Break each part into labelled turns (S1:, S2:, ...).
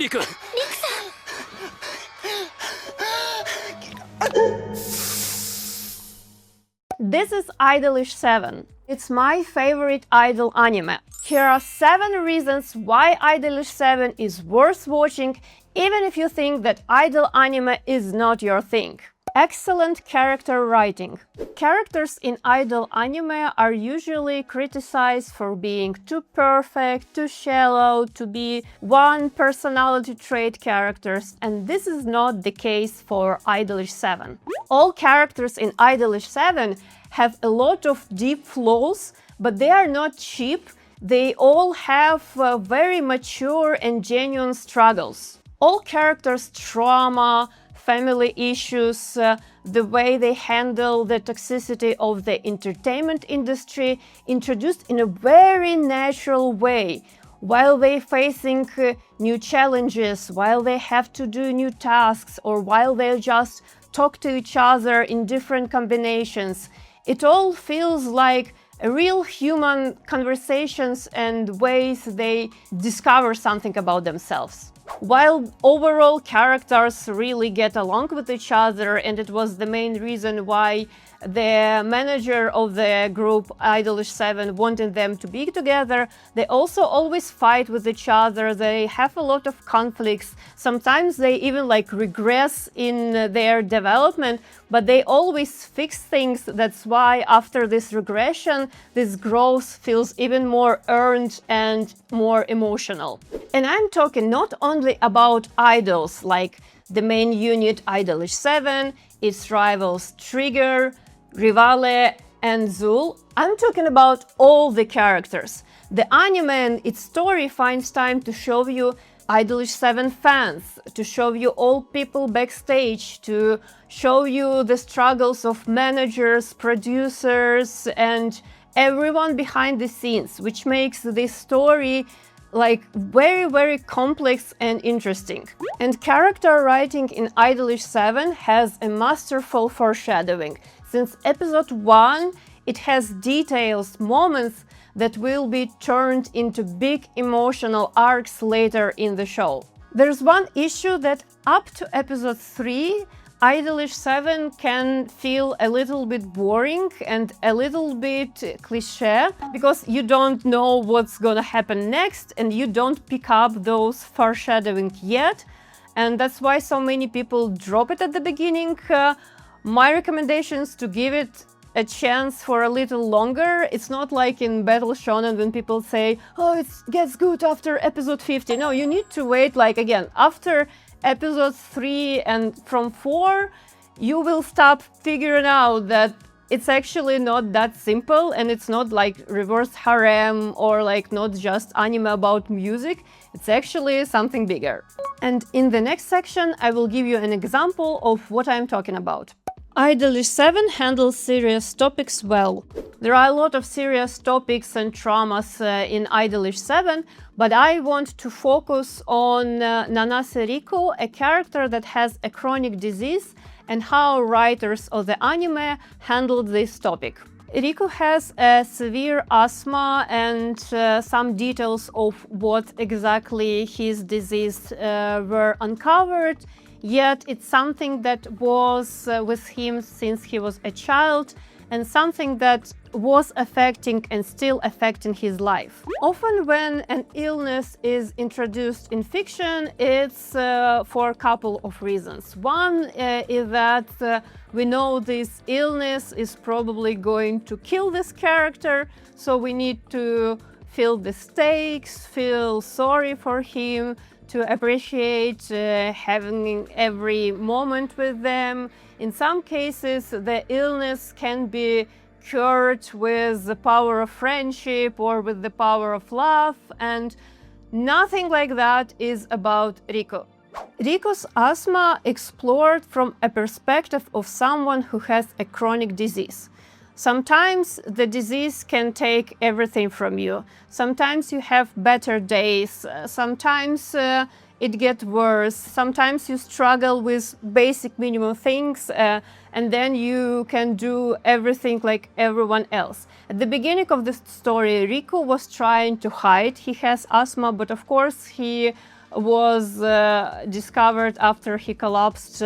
S1: リク。
S2: This is Idolish7. It's my favorite idol anime. Here are 7 reasons why Idolish7 is worth watching, even if you think that idol anime is not your thing. Excellent character writing. Characters in idol anime are usually criticized for being too perfect, too shallow, to be one personality trait characters, and this is not the case for Idolish7. All characters in Idolish7 have a lot of deep flaws, but they are not cheap. They all have very mature and genuine struggles. All characters' trauma, family issues, the way they handle the toxicity of the entertainment industry, introduced in a very natural way, while they're facing new challenges, while they have to do new tasks, or while they just talk to each other in different combinations. It all feels like real human conversations and ways they discover something about themselves. While overall characters really get along with each other, and it was the main reason why the manager of the group Idolish7 wanted them to be together, they also always fight with each other. They have a lot of conflicts. Sometimes they even regress in their development, but they always fix things. That's why after this regression, this growth feels even more earned and more emotional. And I'm talking not only about idols like the main unit Idolish7, its rivals Trigger, Rivale, and Zul. I'm talking about all the characters. The anime and its story finds time to show you Idolish7 fans, to show you all people backstage, to show you the struggles of managers, producers, and everyone behind the scenes, which makes this story very, very complex and interesting. And character writing in Idolish7 has a masterful foreshadowing. Since episode 1, it has details, moments that will be turned into big emotional arcs later in the show. There's one issue that up to episode 3, Idolish7 can feel a little bit boring and a little bit cliché, because you don't know what's gonna happen next and you don't pick up those foreshadowing yet, and that's why so many people drop it at the beginning. My recommendation is to give it a chance for a little longer. It's not like in Battle Shonen when people say, oh, it gets good after episode 50. No, you need to wait, again, after episode 3 and from 4, you will stop figuring out that it's actually not that simple, and it's not like reverse harem or not just anime about music. It's actually something bigger. And in the next section, I will give you an example of what I'm talking about. Idolish7 handles serious topics well. There are a lot of serious topics and traumas in Idolish7, but I want to focus on Nanase Riku, a character that has a chronic disease, and how writers of the anime handled this topic. Riku has a severe asthma, and some details of what exactly his disease were uncovered. Yet it's something that was with him since he was a child, and something that was affecting and still affecting his life. Often when an illness is introduced in fiction, it's for a couple of reasons. One is that we know this illness is probably going to kill this character, so we need to feel the stakes, feel sorry for him, to appreciate having every moment with them. In some cases, the illness can be cured with the power of friendship or with the power of love, and nothing like that is about Riku. Riku's asthma explored from a perspective of someone who has a chronic disease. Sometimes the disease can take everything from you. Sometimes you have better days. Sometimes it gets worse. Sometimes you struggle with basic minimum things, and then you can do everything like everyone else. At the beginning of the story, Riku was trying to hide he has asthma, but of course he was discovered after he collapsed,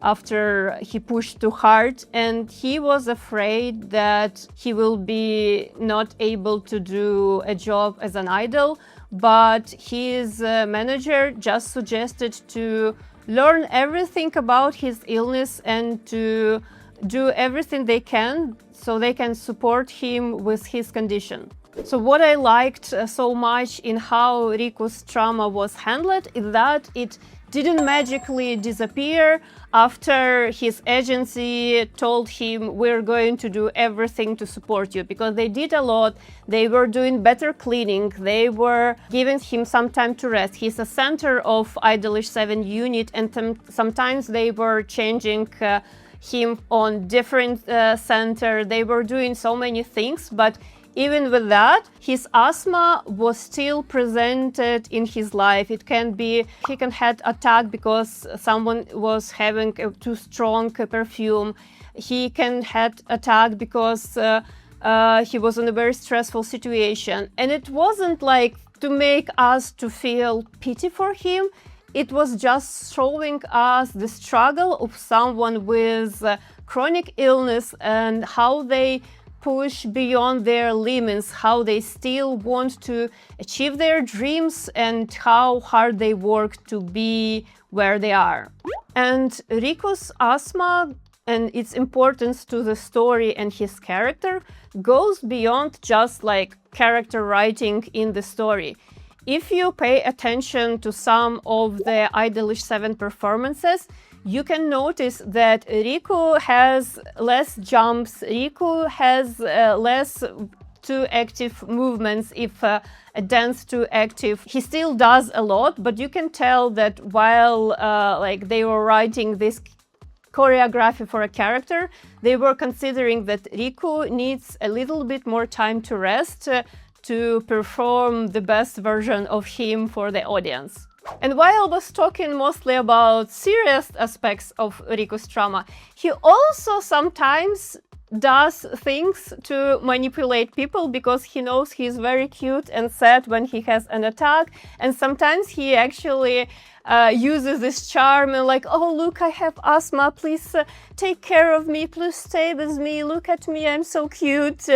S2: after he pushed too hard, and he was afraid that he will be not able to do a job as an idol, but his manager just suggested to learn everything about his illness and to do everything they can so they can support him with his condition. So what I liked so much in how Riku's trauma was handled is that it didn't magically disappear after his agency told him, we're going to do everything to support you, because they did a lot. They were doing better cleaning, they were giving him some time to rest. He's a center of Idolish7 unit, and sometimes they were changing him on different center. They were doing so many things, but even with that, his asthma was still presented in his life. It can be he can had attack because someone was having a too strong perfume. He can had attack because he was in a very stressful situation. And it wasn't like to make us to feel pity for him. It was just showing us the struggle of someone with chronic illness and how they push beyond their limits, how they still want to achieve their dreams, and how hard they work to be where they are. And Riku's asthma and its importance to the story and his character goes beyond just like character writing in the story. If you pay attention to some of the Idolish7 performances, you can notice that Riku has less jumps, Riku has less too active movements. If a dance too active, he still does a lot, but you can tell that while like they were writing this choreography for a character, they were considering that Riku needs a little bit more time to rest to perform the best version of him for the audience. And while I was talking mostly about serious aspects of Riku's trauma, he also sometimes does things to manipulate people because he knows he's very cute and sad when he has an attack, and sometimes he actually uses this charm and like, oh look, I have asthma, please take care of me, please stay with me, look at me, I'm so cute.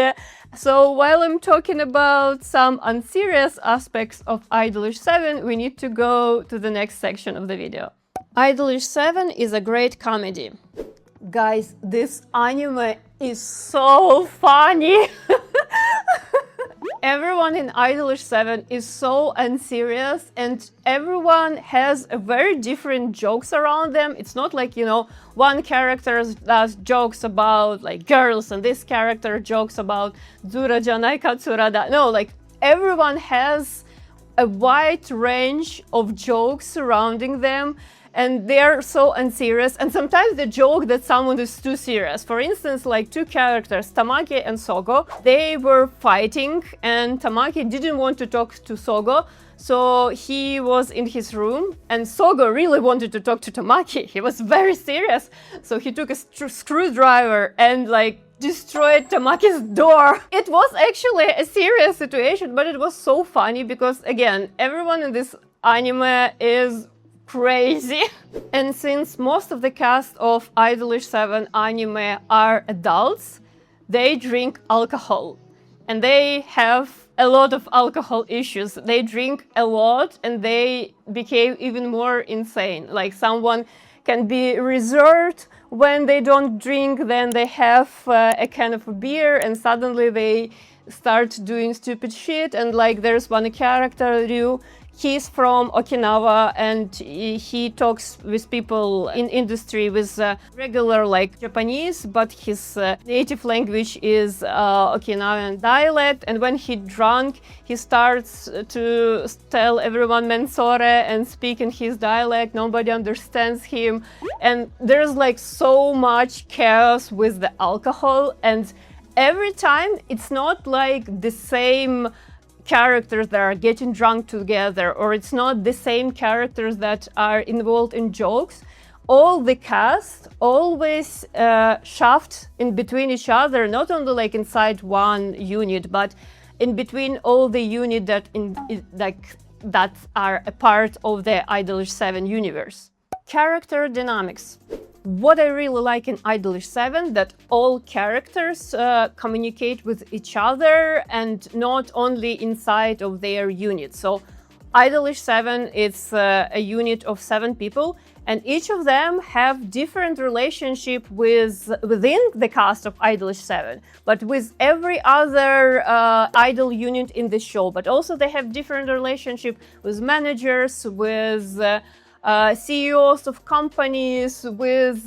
S2: So while I'm talking about some unserious aspects of Idolish7, we need to go to the next section of the video. Idolish7 is a great comedy. Guys, this anime is so funny! Everyone in Idolish7 is so unserious, and everyone has a very different jokes around them. It's not like, you know, one character does jokes about like girls and this character jokes about Zura janai katsurada. No, like everyone has a wide range of jokes surrounding them, and they're so unserious, and sometimes they joke that someone is too serious. For instance, like two characters, Tamaki and Sogo, they were fighting, and Tamaki didn't want to talk to Sogo, so he was in his room, and Sogo really wanted to talk to Tamaki. He was very serious, so he took a screwdriver and like destroyed Tamaki's door. It was actually a serious situation, but it was so funny because, again, everyone in this anime is crazy. And since most of the cast of Idolish7 anime are adults, they drink alcohol. And they have a lot of alcohol issues. They drink a lot and they became even more insane. Like someone can be reserved when they don't drink, then they have a can of beer and suddenly they start doing stupid shit. And like there's one character, Ryu, he's from Okinawa and he talks with people in industry with regular like Japanese, but his native language is Okinawan dialect. And when he drunk, he starts to tell everyone mensore and speak in his dialect. Nobody understands him. And there's like so much chaos with the alcohol. And every time it's not like the same characters that are getting drunk together, or it's not the same characters that are involved in jokes. All the cast always shoved in between each other, not only like inside one unit, but in between all the unit that that are a part of the Idolish7 universe. Character dynamics. What I really like in Idolish7 that all characters communicate with each other and not only inside of their unit. So Idolish7 is a unit of 7 people, and each of them have different relationship within the cast of Idolish7, but with every other idol unit in the show. But also they have different relationship with managers, with CEOs of companies, with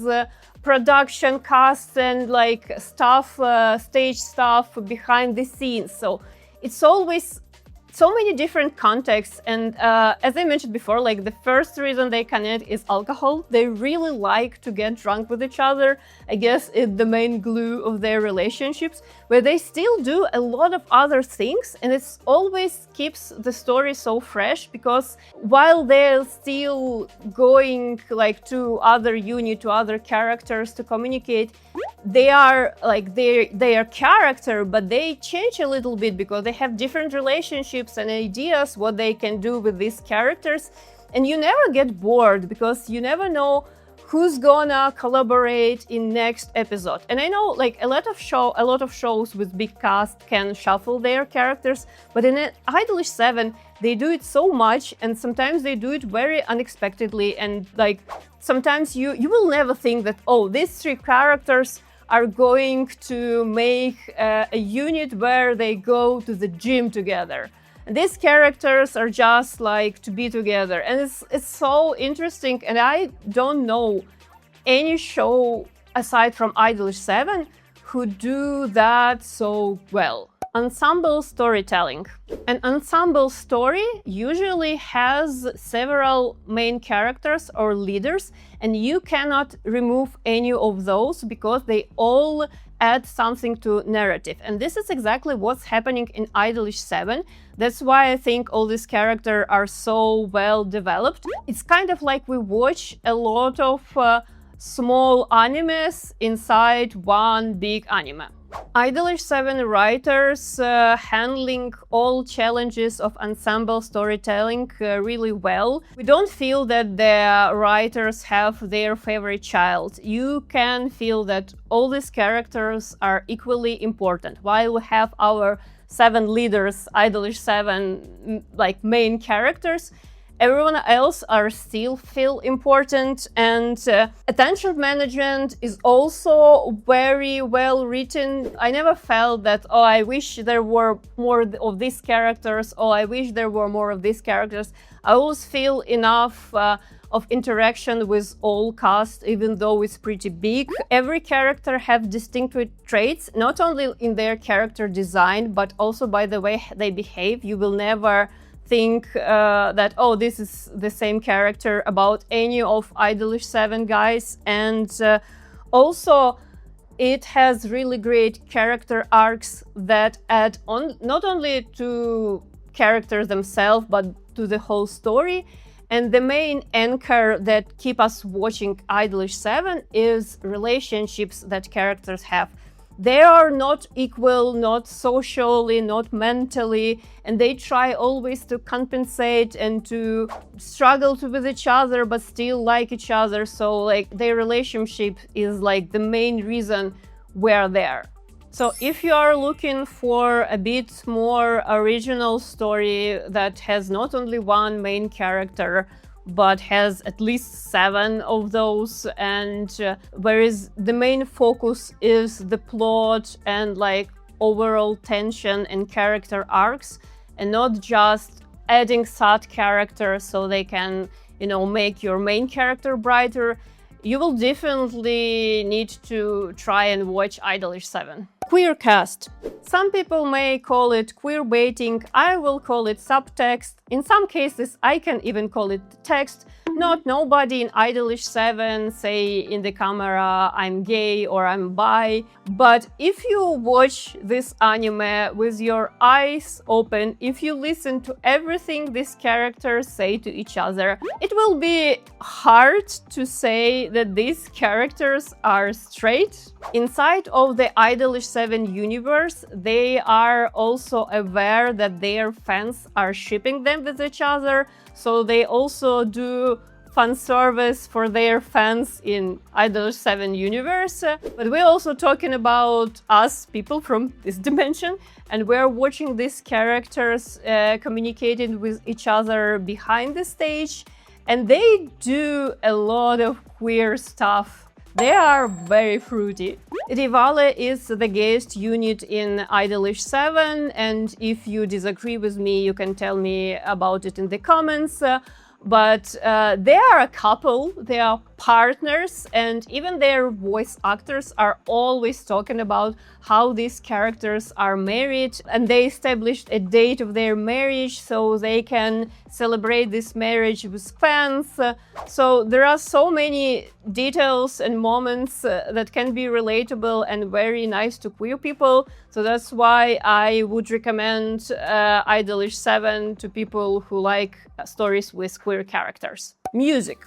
S2: production cast and like stuff, stage stuff behind the scenes. So it's always so many different contexts, and as I mentioned before, like the first reason they connect is alcohol. They really like to get drunk with each other. I guess it's the main glue of their relationships, but they still do a lot of other things, and it's always keeps the story so fresh, because while they're still going like to other unit, to other characters to communicate, they are like their character, but they change a little bit because they have different relationships and ideas what they can do with these characters, and you never get bored because you never know who's gonna collaborate in next episode. And I know like a lot of shows with big cast can shuffle their characters, but in Idolish7 they do it so much, and sometimes they do it very unexpectedly, and like sometimes you will never think that, oh, these 3 characters are going to make a unit where they go to the gym together. And these characters are just like to be together, and it's so interesting. And I don't know any show aside from Idolish7 who do that so well. Ensemble storytelling. An ensemble story usually has several main characters or leaders, and you cannot remove any of those because they all add something to narrative. And this is exactly what's happening in Idolish7. That's why I think all these characters are so well developed. It's kind of like we watch a lot of small animes inside one big anime. Idolish7 writers handling all challenges of ensemble storytelling really well. We don't feel that the writers have their favorite child. You can feel that all these characters are equally important. While we have our 7 leaders, Idolish7 like main characters, everyone else are still feel important, and attention management is also very well written. I never felt that, oh, I wish there were more of these characters, or I wish there were more of these characters. I always feel enough of interaction with all cast, even though it's pretty big. Every character have distinctive traits, not only in their character design, but also by the way they behave. You will never think that, oh, this is the same character about any of Idolish7 guys. And also it has really great character arcs that add on not only to characters themselves but to the whole story. And the main anchor that keep us watching Idolish7 is relationships that characters have. They are not equal, not socially, not mentally, and they try always to compensate and to struggle with each other, but still like each other. So like their relationship is like the main reason we're there. So if you are looking for a bit more original story that has not only one main character, but has at least 7 of those, and whereas the main focus is the plot and like overall tension and character arcs, and not just adding sad characters so they can, you know, make your main character brighter, you will definitely need to try and watch Idolish7. Queer cast. Some people may call it queer baiting, I will call it subtext. In some cases, I can even call it text. Not nobody in Idolish7 say in the camera I'm gay or I'm bi, but if you watch this anime with your eyes open, if you listen to everything these characters say to each other, it will be hard to say that these characters are straight. Inside of the Idolish7 universe, they are also aware that their fans are shipping them with each other, so they also do fan service for their fans in Idolish7 universe. But we're also talking about us, people from this dimension, and we're watching these characters communicating with each other behind the stage, and they do a lot of queer stuff. They are very fruity. Rivale is the gayest unit in Idolish7, and if you disagree with me, you can tell me about it in the comments. But they are a couple, they are partners, and even their voice actors are always talking about how these characters are married, and they established a date of their marriage so they can celebrate this marriage with fans. So there are so many details and moments that can be relatable and very nice to queer people. So that's why I would recommend Idolish7 to people who like stories with queer characters. Music.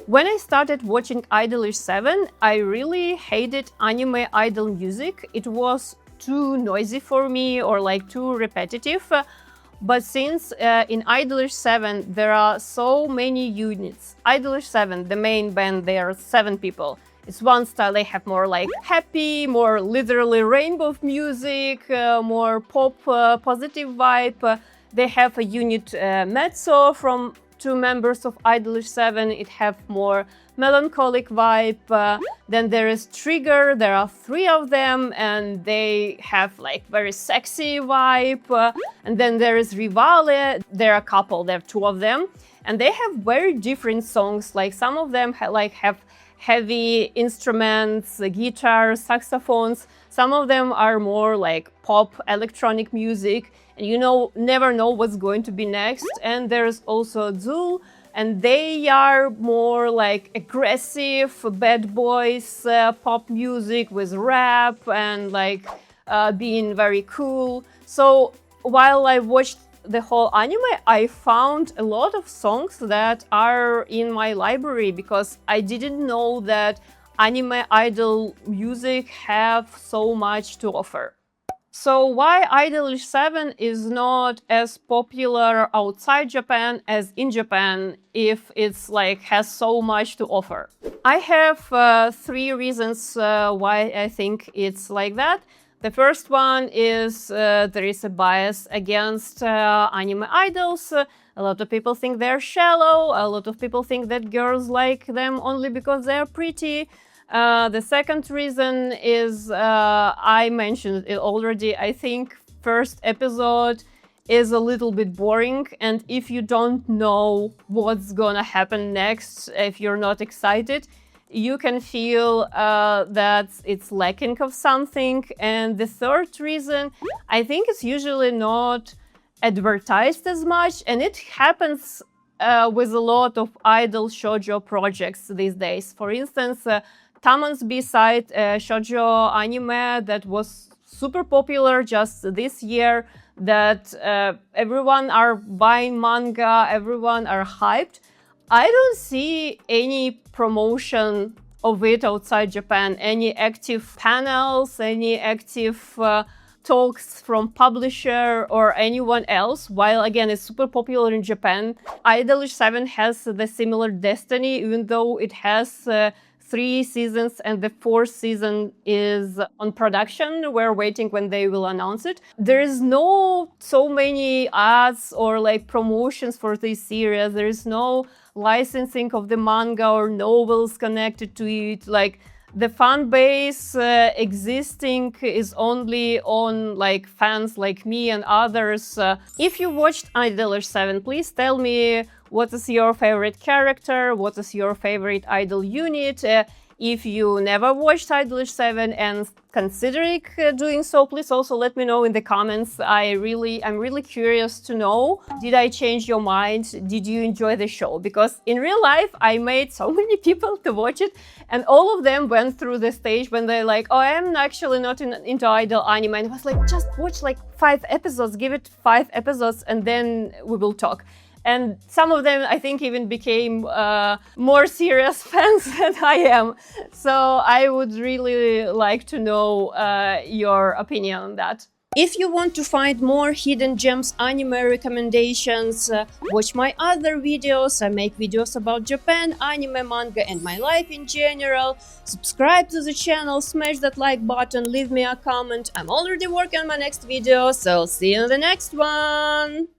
S2: When I started watching Idolish7, I really hated anime idol music. It was too noisy for me or like too repetitive. But since in Idolish7 there are so many units, Idolish7, the main band, they are 7 people. It's one style, they have more like happy, more literally rainbow music, more pop, positive vibe. They have a unit mezzo from 2 members of Idolish7, it have more melancholic vibe. Then there is Trigger, there are 3 of them, and they have like very sexy vibe. And then there is Rivale, they're a couple, there are 2 of them, and they have very different songs. Like some of them have heavy instruments, guitar, saxophones. Some of them are more like pop, electronic music, and you never know what's going to be next. And there's also Zul, and they are more like aggressive, bad boys, pop music with rap and like being very cool. So while I watched the whole anime, I found a lot of songs that are in my library because I didn't know that anime idol music have so much to offer. So why Idolish7 is not as popular outside Japan as in Japan if it's like has so much to offer? I have 3 reasons why I think it's like that. The first one is there is a bias against anime idols. A lot of people think they're shallow. A lot of people think that girls like them only because they're pretty. The second reason is I mentioned it already. I think first episode is a little bit boring, and if you don't know what's gonna happen next, if you're not excited, you can feel that it's lacking of something. And the third reason, I think it's usually not advertised as much, and it happens with a lot of idol shoujo projects these days. For instance, Taman's B-side shoujo anime that was super popular just this year, that everyone are buying manga, everyone are hyped. I don't see any promotion of it outside Japan, any active panels, any active talks from publisher or anyone else, while again it's super popular in Japan. Idolish7 has the similar destiny, even though it has 3 seasons and the 4th season is on production. We're waiting when they will announce it. There is no so many ads or like promotions for this series. There is no licensing of the manga or novels connected to it. Like the fan base existing is only on like fans like me and others. If you watched Idolish7, please tell me what is your favorite character, what is your favorite idol unit. If you never watched Idolish7 and considering doing so, please also let me know in the comments. I'm really curious to know, did I change your mind? Did you enjoy the show? Because in real life, I made so many people to watch it, and all of them went through the stage when they're like, oh, I'm actually not into idol anime. And I was like, just watch like 5 episodes, give it 5 episodes, and then we will talk. and some of them I think even became more serious fans than I am. So I would really like to know your opinion on that. If you want to find more hidden gems anime recommendations, watch my other videos. I make videos about Japan, anime, manga, and my life in general. Subscribe to the channel, smash that like button, leave me a comment. I'm already working on my next video, so see you in the next one!